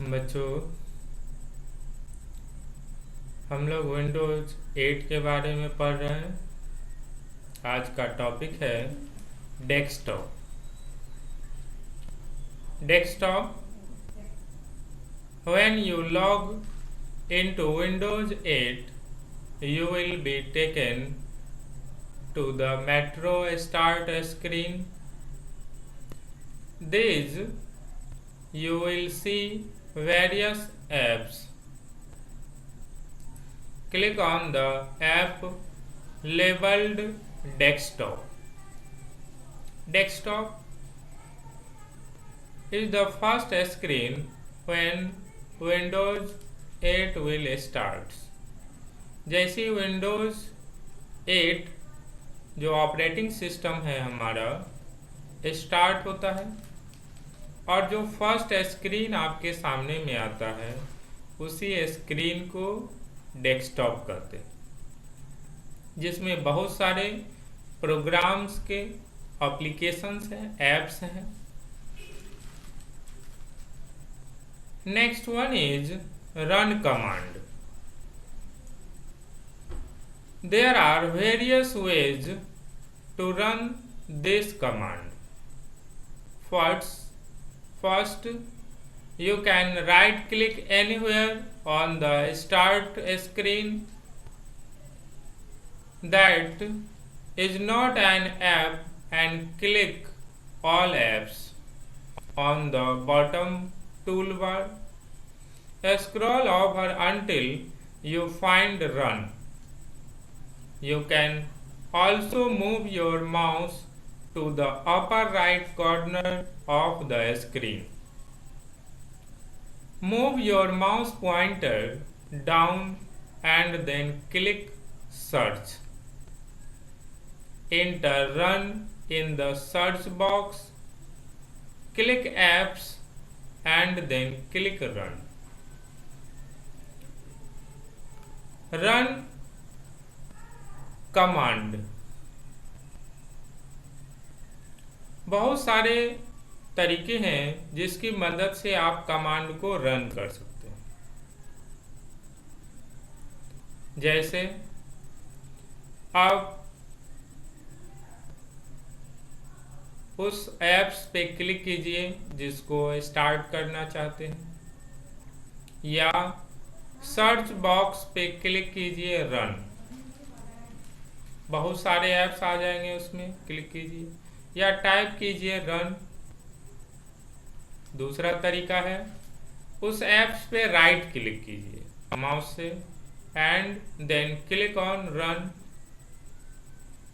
बच्चों, हम लोग विंडोज 8 के बारे में पढ़ रहे हैं। आज का टॉपिक है desktop. Desktop, when you log into Windows 8, you will be taken to the Metro Start screen. This you will see various apps. Click on the app labeled desktop. Desktop is the first screen when Windows 8 will start. जैसे Windows 8 जो operating system है हमारा start होता है और जो first screen आपके सामने में आता है उसी स्क्रीन को डेस्कटॉप कहते हैं, जिसमें बहुत सारे प्रोग्राम्स के एप्लीकेशंस हैं, एप्स हैं। Next one is run command. There are various ways to run this command. First, you can right click anywhere on the start screen that is not an app and click all apps on the bottom toolbar. Scroll over until you find run. You can also move your mouse to the upper right corner of the screen. Move your mouse pointer down and then click search. Enter run in the search box. Click apps and then click run. Run command बहुत सारे तरीके हैं जिसकी मदद से आप command को run कर सकते हैं। जैसे आप उस ऐप्स पे क्लिक कीजिए जिसको स्टार्ट करना चाहते हैं, या सर्च बॉक्स पे क्लिक कीजिए रन। बहुत सारे ऐप्स आ जाएंगे, उसमें क्लिक कीजिए या टाइप कीजिए रन। दूसरा तरीका है उस ऐप्स पे राइट क्लिक कीजिए माउस से and then click on run,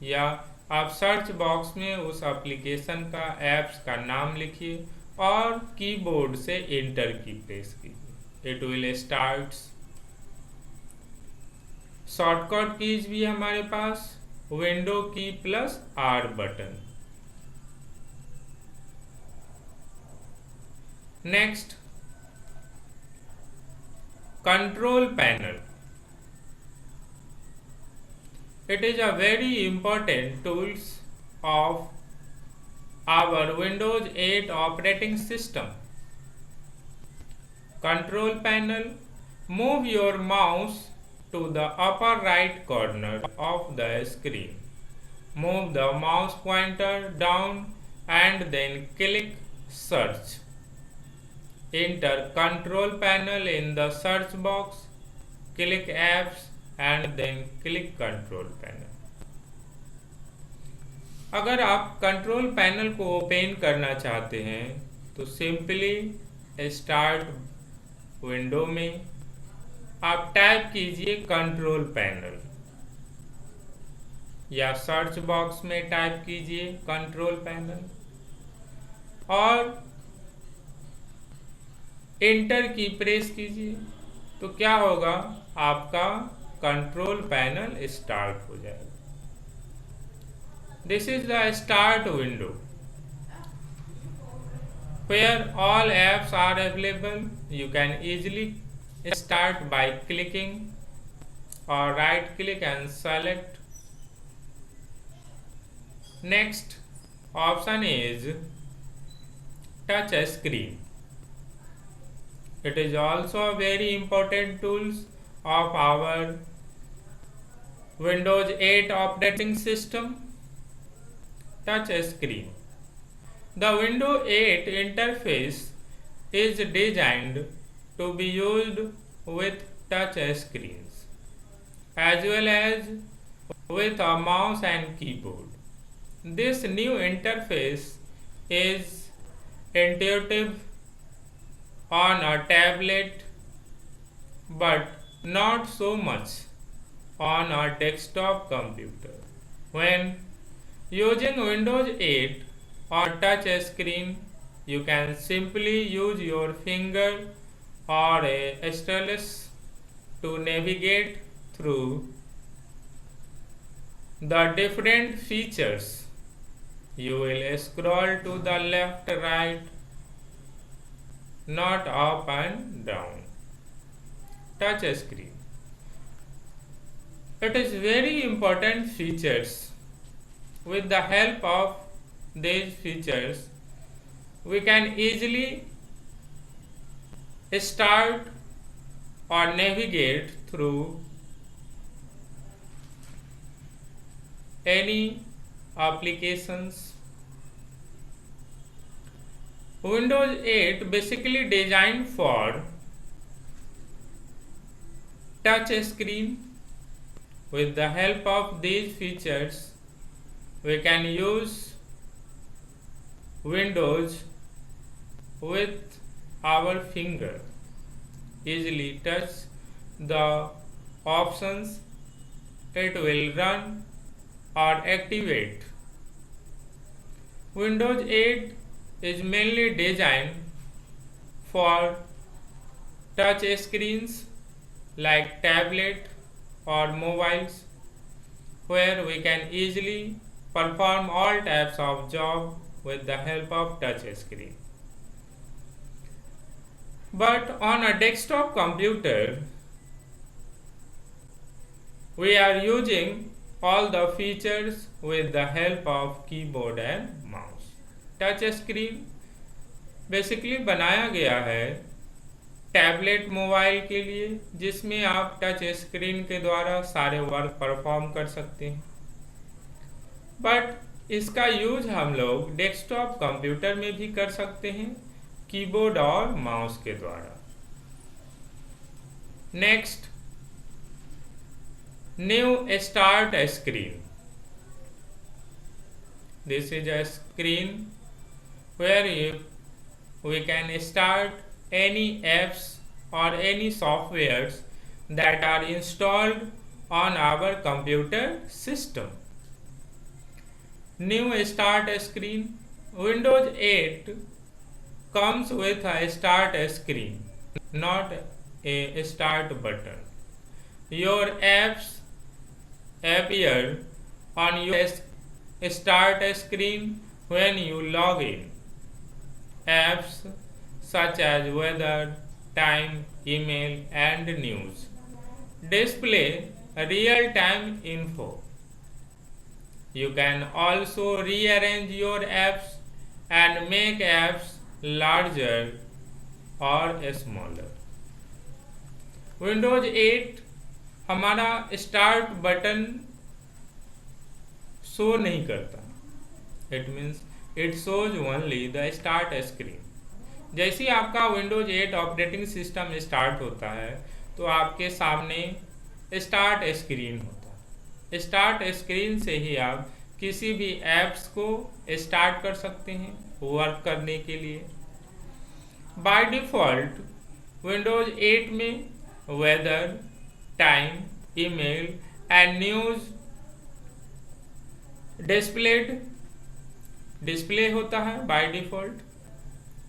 या आप सर्च बॉक्स में उस एप्लीकेशन का ऐप्स का नाम लिखिए और कीबोर्ड से एंटर की प्रेस कीजिए। It will start. Shortcut keys भी हमारे पास विंडो की plus are button. Next, control panel. It is a very important tools of our Windows 8 operating system. Control panel. Move your mouse to the upper right corner of the screen. Move the mouse pointer down and then click search. Enter control panel in the search box, click apps and then click control panel. अगर आप control panel को open करना चाहते हैं तो simply start window में आप type कीजिए कंट्रोल पैनल, या सर्च बॉक्स में टाइप कीजिए कंट्रोल पैनल और एंटर की प्रेस कीजिए। तो क्या होगा, आपका कंट्रोल पैनल स्टार्ट हो जाएगा। This is the start window where all apps are available. You can easily start by clicking or right click and select. Next option is touch screen. It is also a very important tool of our Windows 8 operating system. Touch screen. The Windows 8 interface is designed to be used with touch screens as well as with a mouse and keyboard. This new interface is intuitive on a tablet but not so much on a desktop computer. When using Windows 8 on touch screen, you can simply use your finger or a stylus to navigate through the different features. You will scroll to the left, right, not up and down. Touch screen. It is very important features. With the help of these features, we can easily start or navigate through any applications. Windows 8 basically designed for touch screen. With the help of these features, we can use Windows with our finger. Easily touch the options, it will run or activate. Windows 8 is mainly designed for touch screens like tablet or mobiles, where we can easily perform all types of job with the help of touch screen. But on a desktop computer, we are using all the features with the help of keyboard and mouse. Touch screen basically बनाया गया है tablet mobile के लिए, जिसमें आप touch screen के द्वारा सारे वर्क परफॉर्म कर सकते हैं। बट इसका यूज हम लोग डेस्कटॉप कंप्यूटर में भी कर सकते हैं कीबोर्ड और माउस के द्वारा। Next, new start screen. This is a screen where we can start any apps or any softwares that are installed on our computer system. New start screen. Windows 8 comes with a start screen, not a start button. Your apps appear on your start screen when you log in. Apps such as weather, time, email, and news display real-time info. You can also rearrange your apps and make apps larger or smaller. Windows 8 हमारा start button show नहीं करता। It means it shows only the start screen. जैसे ही आपका Windows 8 operating system start होता है तो आपके सामने स्टार्ट स्क्रीन होता है। स्टार्ट स्क्रीन से ही आप किसी भी ऐप्स को स्टार्ट कर सकते हैं वर्क करने के लिए। बाय डिफ़ॉल्ट विंडोज 8 में weather, time, email and news display होता है बाय डिफ़ॉल्ट।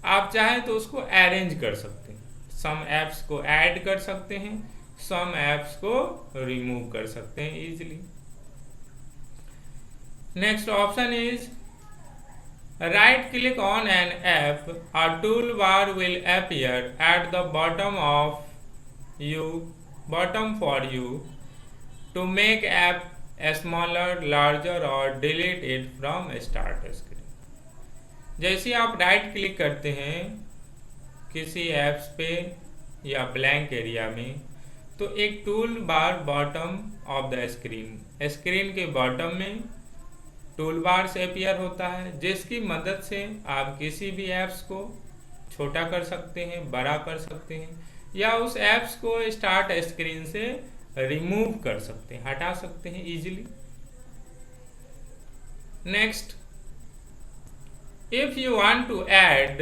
आप चाहें तो उसको अरेंज कर सकते हैं। सम ऐप्स को ऐड कर सकते हैं, सम ऐप्स को रिमूव कर सकते हैं easily. Next option is right click on an app, a tool bar will appear at the bottom for you to make app smaller, larger or delete it from start screen। जैसे आप right click करते हैं किसी apps पे या blank area में, तो एक tool bar bottom of the screen के बॉटम में टूल बार से अपीयर होता है, जिसकी मदद से आप किसी भी ऐप्स को छोटा कर सकते हैं, बड़ा कर सकते हैं, या उस ऐप्स को स्टार्ट स्क्रीन से रिमूव कर सकते हैं, हटा सकते हैं easily. Next, if you want to add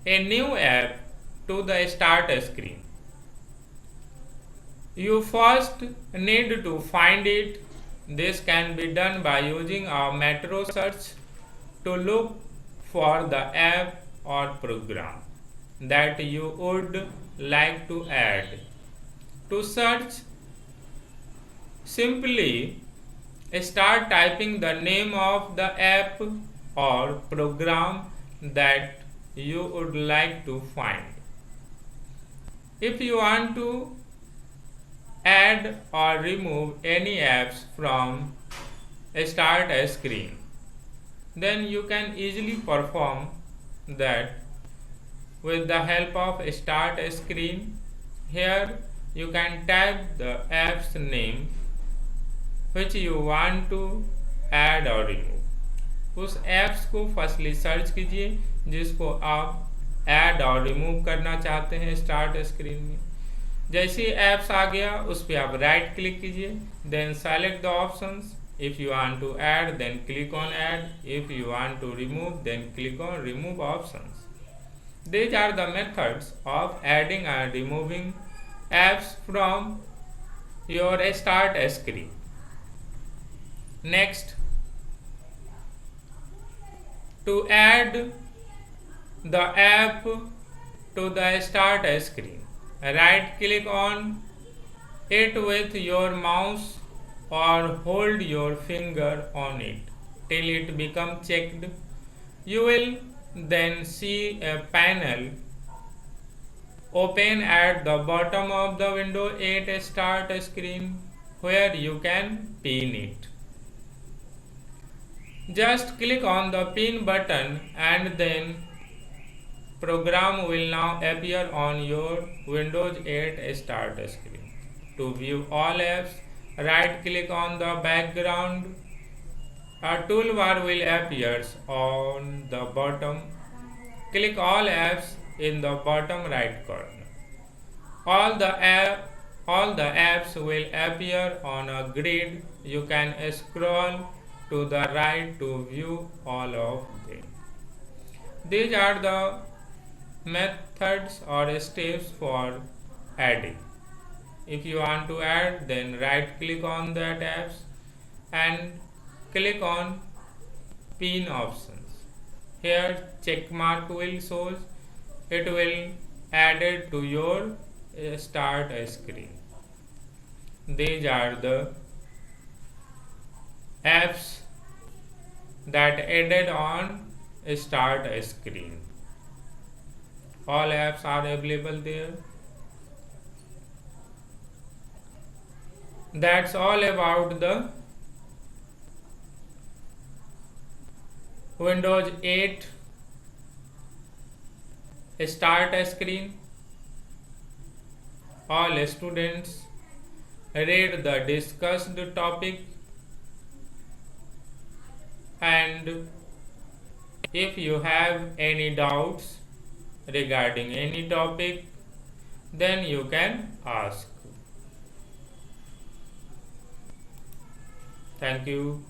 a new app to the start screen, you first need to find it. This can be done by using a macro search to look for the app or program that you would like to add. To search, simply start typing the name of the app or program that you would like to find. If you want to add or remove any apps from a start screen, then you can easily perform that with the help of start screen. Here you can type the app's name which you want to add or remove. उस apps को firstly search कीजिए जिसको आप add और remove करना चाहते हैं start screen में। जैसे ऐप्स आ गया उस पर आप राइट क्लिक कीजिए, then select the options. If you want to add then click on add, if you want to remove then click on remove options. These are the methods of adding and removing apps from your start screen. Next, to add the app to the start screen, right click on it with your mouse or hold your finger on it till it becomes checked. You will then see a panel open at the bottom of the Windows 8 start screen where you can pin it. Just click on the pin button and then program will now appear on your Windows 8 start screen. To view all apps, right click on the background. A toolbar will appear on the bottom. Click all apps in the bottom right corner. All the apps will appear on a grid. You can scroll to the right to view all of them. These are the methods or steps for adding. If you want to add, then right click on that apps and click on pin options. Here check mark will show, it will add it to your start screen. These are the apps that added on start screen. All apps are available there. That's all about the Windows 8 start screen. All students read the discussed topic, and if you have any doubts regarding any topic, then you can ask. Thank you.